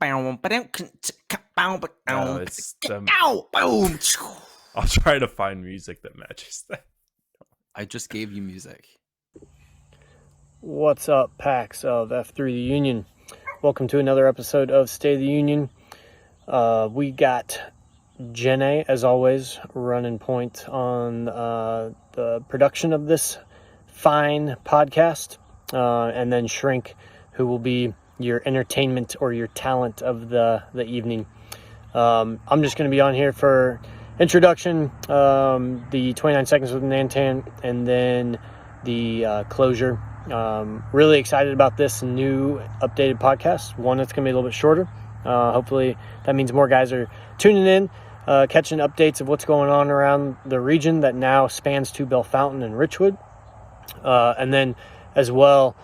No, it's boom. I'll try to find music that matches that. I just gave you music. What's up, PAX of F3 The Union? Welcome to another episode of State of the Union. We got Jenna, as always, running point on the production of this fine podcast, and then Shrink, who will be your entertainment or your talent of the evening. I'm just going to be on here for introduction, the 29 seconds with Nantan, and then the closure. Really excited about this new updated podcast. One that's going to be a little bit shorter. Hopefully that means more guys are tuning in, catching updates of what's going on around the region that now spans to Bellefontaine and Richwood. And then as well,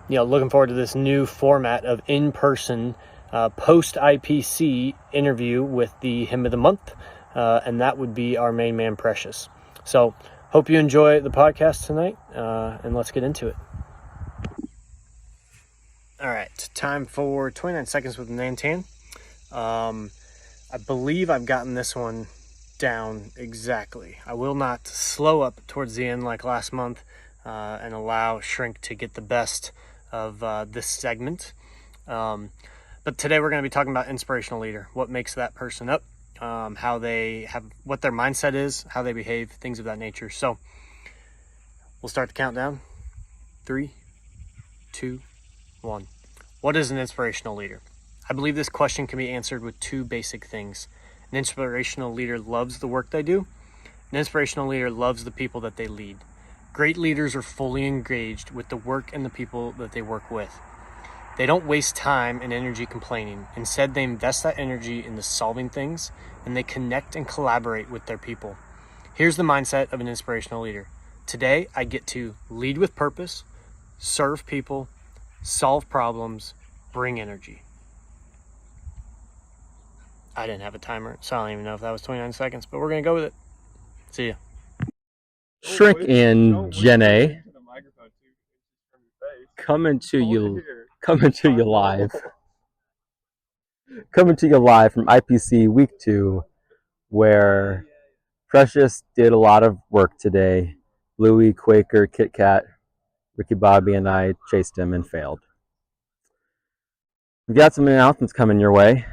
looking forward to this new format of in-person post-IPC interview with the Hymn of the Month, and that would be our main man, Precious. So hope you enjoy the podcast tonight, and let's get into it. All right, time for 29 seconds with Nantan. I believe I've gotten this one down exactly. I will not slow up towards the end like last month and allow Shrink to get the best of this segment. But today we're going to be talking about inspirational leader, what makes that person up, how they have, what their mindset is, how they behave, things of that nature. So we'll start the countdown. 3, 2, 1. What is an inspirational leader? I believe this question can be answered with two basic things. An inspirational leader loves the work they do. An inspirational leader loves the people that they lead. Great leaders are fully engaged with the work and the people that they work with. They don't waste time and energy complaining. Instead, they invest that energy into solving things, and they connect and collaborate with their people. Here's the mindset of an inspirational leader. Today, I get to lead with purpose, serve people, solve problems, bring energy. I didn't have a timer, so I don't even know if that was 29 seconds, but we're going to go with it. See ya. Shrink and Jenna coming to you live from IPC week 2, where Precious did a lot of work today. Bluey, Quaker, Kit Kat, Ricky Bobby, and I chased him and failed. We've got some announcements coming your way.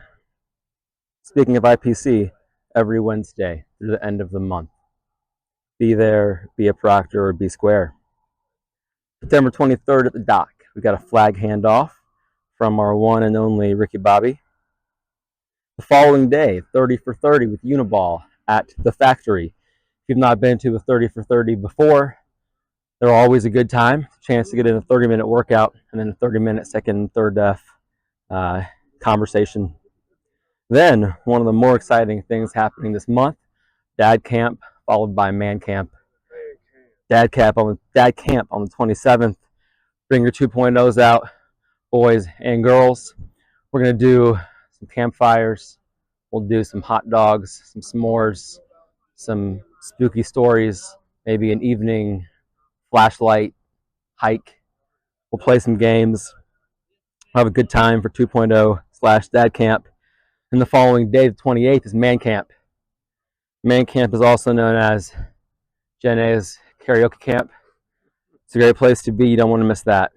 Speaking of IPC, every Wednesday through the end of the month. Be there, be a proctor, or be square. September 23rd at the dock, we got a flag handoff from our one and only Ricky Bobby. The following day, 30 for 30 with Uniball at the factory. If you've not been to a 30 for 30 before, they're always a good time. Chance to get in a 30-minute workout and then a 30-minute second and third conversation. Then, one of the more exciting things happening this month, Dad Camp, followed by Man Camp. Dad Camp on the 27th. Bring your 2.0s out, boys and girls. We're going to do some campfires. We'll do some hot dogs, some s'mores, some spooky stories, maybe an evening flashlight hike. We'll play some games. We'll have a good time for 2.0/Dad Camp. And the following day, the 28th, is Man Camp. Man Camp is also known as Jenna's karaoke camp. It's a great place to be. You don't want to miss that.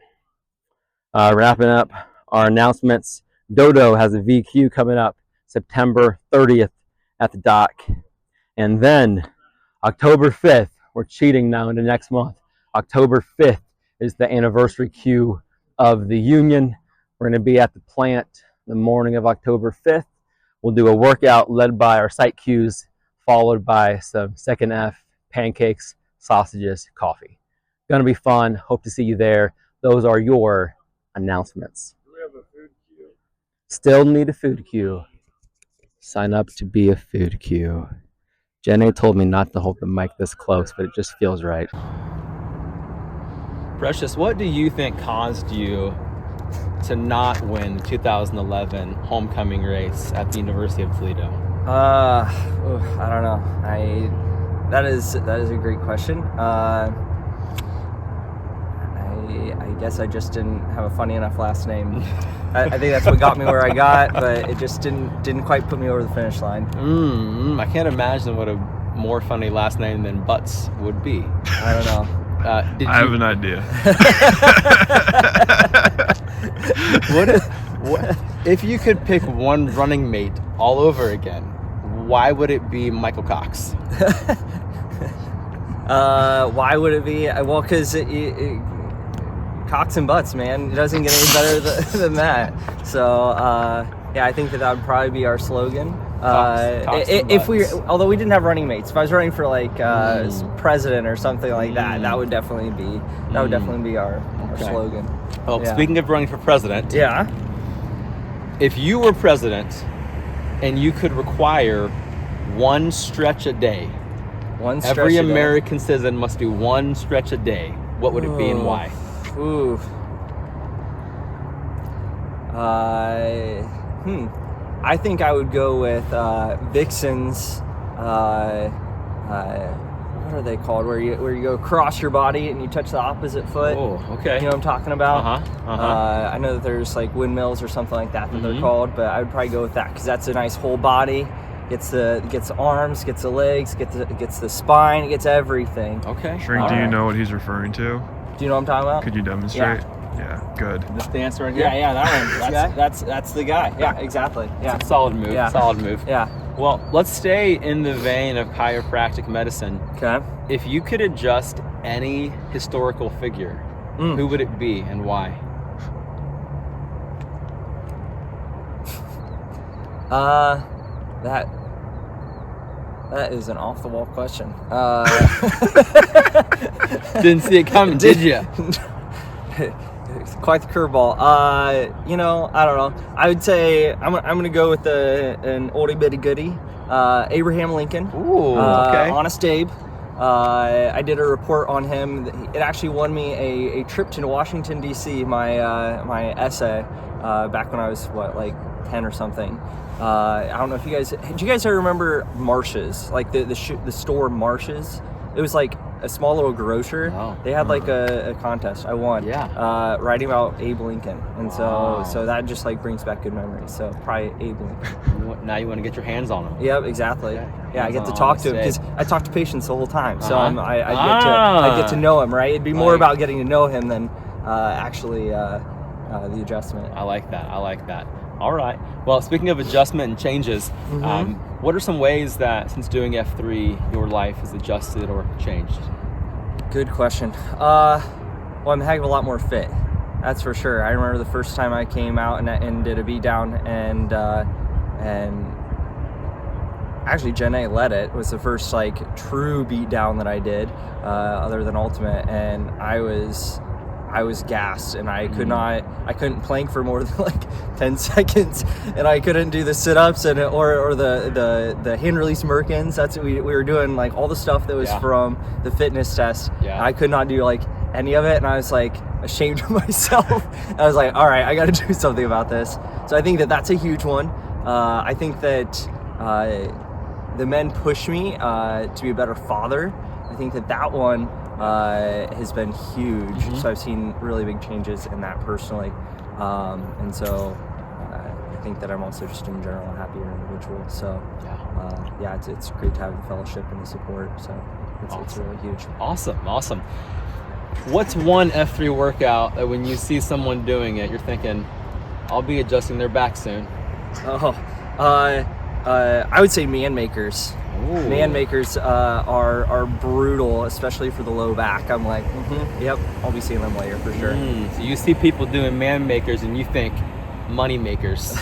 Wrapping up our announcements, Dodo has a VQ coming up September 30th at the dock. And then October 5th, we're cheating now into next month. October 5th is the anniversary Q of the Union. We're going to be at the plant the morning of October 5th. We'll do a workout led by our site Qs, followed by some second F, pancakes, sausages, coffee. Gonna be fun. Hope to see you there. Those are your announcements. Do we have a food queue? Still need a food queue. Sign up to be a food queue. Jenna told me not to hold the mic this close, but it just feels right. Precious, what do you think caused you to not win the 2011 homecoming race at the University of Toledo? I don't know. That is a great question. I guess I just didn't have a funny enough last name I think that's what got me where I got, but it just didn't quite put me over the finish line. I can't imagine what a more funny last name than Butts would be. I don't know. I have an idea. What if you could pick one running mate all over again? Why would it be Michael Cox? Why would it be? Well, because Cox and Butts, man. It doesn't get any better than that. So, yeah, I think that would probably be our slogan. Cox and If we, Butts. although we didn't have running mates, if I was running for like president or something like that, that would definitely be our Okay. slogan. Well, Yeah. speaking of running for president, Yeah. if you were president and you could require one stretch a day, One stretch every a day. American citizen must do one stretch a day, what would it be and why? Ooh. I think I would go with Vixen's. What are they called? Where you go across your body and you touch the opposite foot. Oh, okay. You know what I'm talking about? Uh-huh. I know that there's like windmills or something like that they're Mhm. called, but I would probably go with that because that's a nice whole body. Gets the arms, gets the legs, gets the spine, it gets everything. Okay. Shrink, do you Alright. know what he's referring to? Do you know what I'm talking about? Could you demonstrate? Yeah, good. This dance right here? Yeah, that one. guy? That's the guy. Yeah, exactly. Yeah. It's a solid move. Yeah. Solid move. Yeah. Well, let's stay in the vein of chiropractic medicine. Okay. If you could adjust any historical figure, Mm. who would it be and why? That is an off the wall question. Didn't see it coming, did you? Quite the curveball. You know, I don't know. I would say I'm gonna go with an oldie bitty goodie, Abraham Lincoln. Ooh, okay. Honest Abe. I did a report on him. It actually won me a trip to Washington D.C. My essay back when I was like 10 or something. I don't know if you guys do. You guys ever remember Marshes, like the store Marshes? It was like a small little grocer. No. They had like a contest. I won. Yeah. Writing about Abe Lincoln, and Wow. so that just like brings back good memories. So probably Abe Lincoln. Now you want to get your hands on him. Yep, exactly. Okay. Yeah, I get to Hands-on talk to him honest because I talk to patients the whole time. So Uh-huh. I get to know him, right? It'd be more Like- about getting to know him than actually the adjustment. I like that. I like that. All right. Well, speaking of adjustment and changes, Mhm. what are some ways that since doing F3, your life has adjusted or changed? Good question. Well, I'm a heck of a lot more fit. That's for sure. I remember the first time I came out and did a beat down, and actually Jenna led it. It was the first like true beat down that I did, other than Ultimate, and I was gassed, and I couldn't plank for more than like 10 seconds, and I couldn't do the sit-ups or the hand release Merkins. That's what we were doing, like all the stuff that was Yeah. from the fitness test. Yeah. I could not do like any of it, and I was like ashamed of myself. I was like, all right, I got to do something about this. So I think that that's a huge one. I think that the men push me to be a better father. I think that one has been huge. Mhm. So I've seen really big changes in that personally. And so I think that I'm also just in general a happier individual. So yeah, it's great to have the fellowship and the support. So it's Awesome. really huge. Awesome. What's one F3 workout that when you see someone doing it, you're thinking, I'll be adjusting their back soon? Oh, I would say man makers. Ooh. Man makers are brutal, especially for the low back. I'm like, yep, I'll be seeing them later for sure. So you see people doing man makers and you think money makers.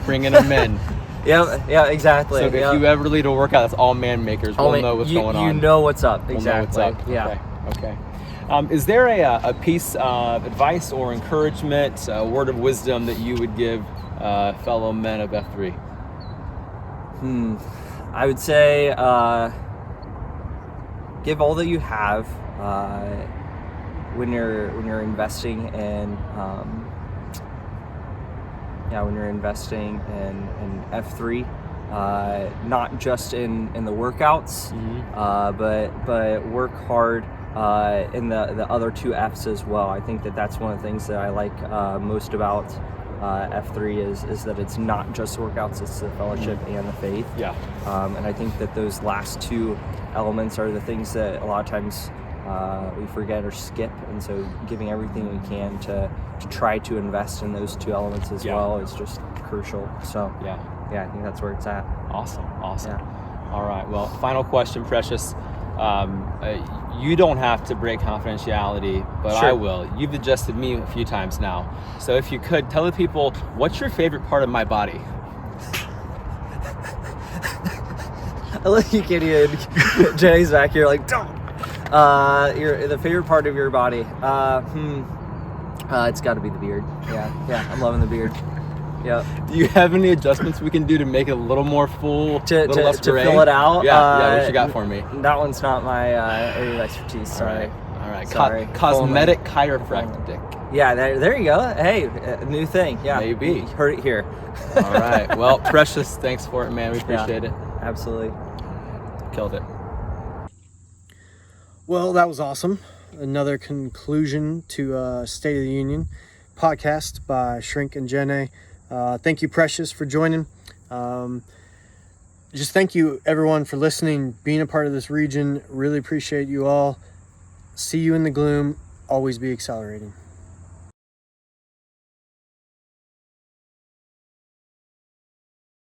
Bringing them in. Yeah, exactly. So if Yep. you ever lead a workout that's all man makers, we'll know what's going on. You know what's up, We'll exactly. know what's up. Yeah. Okay. Is there a piece of advice or encouragement, a word of wisdom that you would give fellow men of F3? I would say give all that you have when you're investing in when you're investing in F3, not just in the workouts, but work hard in the other two Fs as well. I think that that's one of the things that I like most about F3 is that it's not just workouts, it's the fellowship and the faith. Yeah. And I think that those last two elements are the things that a lot of times we forget or skip, and so giving everything we can to try to invest in those two elements as well is just crucial. So Yeah. I think that's where it's at. Awesome. Yeah. All right. Well, final question, Precious. You don't have to break confidentiality, but Sure. I will. You've adjusted me a few times now. So if you could, tell the people, what's your favorite part of my body? I love you, Gideon. Jenny's back here like, don't. The favorite part of your body. It's got to be the beard. Yeah, I'm loving the beard. Yeah. Do you have any adjustments we can do to make it a little more full, To less fill gray? it out. Yeah, what you got for me? That one's not my area of expertise. Sorry. All right. Sorry. Cosmetic chiropractic. Yeah, there you go. Hey, a new thing. Yeah. Maybe. You heard it here. All right. Well, Precious, thanks for it, man. We appreciate it. Absolutely. Killed it. Well, that was awesome. Another conclusion to State of the Union podcast by Shrink and Jenna. Thank you, Precious, for joining. Just thank you, everyone, for listening, being a part of this region. Really appreciate you all. See you in the gloom. Always be accelerating.